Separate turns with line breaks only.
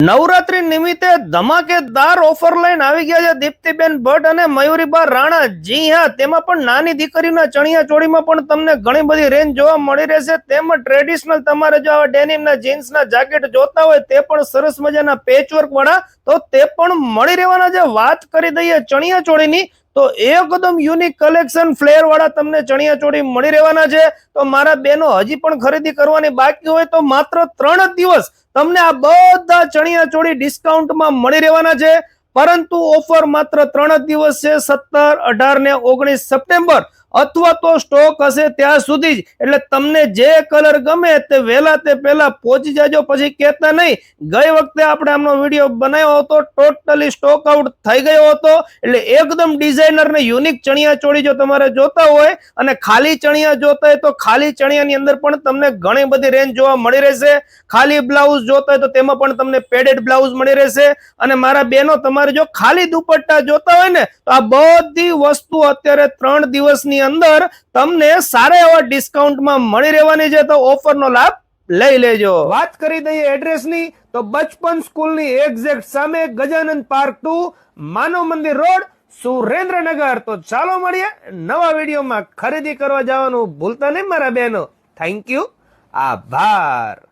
નવરાત્રી નિમિત્તે ધમાકેદાર ઓફર લઈને આવી ગયા છે દીપ્તિબેન ભટ્ટ અને મયુરીબા રાણા. જી હા, તેમાં પણ નાની દીકરીના ચણિયા ચોળીમાં પણ તમને ઘણી બધી રેન્જ જોવા મળી રહેશે. તેમજ ટ્રેડિશનલ તમારે જો આવા ડેનિમના જીન્સના જેકેટ જોતા હોય તે પણ સરસ મજાના પેચવર્ક વાળા તો તે પણ મળી રહેવાના છે. વાત કરી દઈએ ચણિયા ચોળીની તો એકદમ યુનિક કલેક્શન ફ્લેર વાળા તમને ચણિયા ચોળી મળી રહેવાના છે. તો મારા બહેનો હજી પણ ખરીદી કરવાની બાકી હોય તો માત્ર 3 જ દિવસ તમને આ બધા ચણિયા ચોળી ડિસ્કાઉન્ટમાં મળી રહેવાના છે. પરંતુ ઓફર માત્ર 3 જ દિવસ છે, 17, 18 ને 19 સપ્ટેમ્બર અથવા તો સ્ટોક હશે ત્યાં સુધી જ. એટલે તમને જે કલર ગમે તે વહેલા તે પહેલા પહોંચી જાજો, પછી કહેતા નહીં ગઈ વખતે આપણે આમનો વિડીયો બનાવ્યો હતો ટોટલી સ્ટોક આઉટ થઈ ગયો હતો. એટલે એકદમ ડિઝાઇનર ને યુનિક ચણિયા ચોળી જો તમારે જોતા હોય અને ખાલી ચણિયા જોતા હોય તો ખાલી ચણિયાની અંદર પણ તમને ઘણી બધી રેન્જ જોવા મળી રહેશે. ખાલી બ્લાઉઝ જોતા હોય તો તેમાં પણ તમને પેડેડ બ્લાઉઝ મળી રહેશે. અને મારા બહેનો તમારે જો ખાલી દુપટ્ટા જોતા હોય ને તો આ બધી વસ્તુ અત્યારે 3 દિવસની અંદર તમને સારા એવા ડિસ્કાઉન્ટમાં મળી રહેવાની છે. તો ઓફરનો લાભ લઈ લેજો. વાત કરી દઈએ એડ્રેસની તો બચપન સ્કૂલની એક્ઝેક્ટ સામે ગજાનંદ પાર્ક 2, માનવ મંદિર રોડ, સુરેન્દ્રનગર. તો ચાલો મળીએ નવા વિડીયોમાં. ખરીદી કરવા જવાનું ભૂલતા નહીં મારા બહેનો. થેન્ક યુ, આભાર.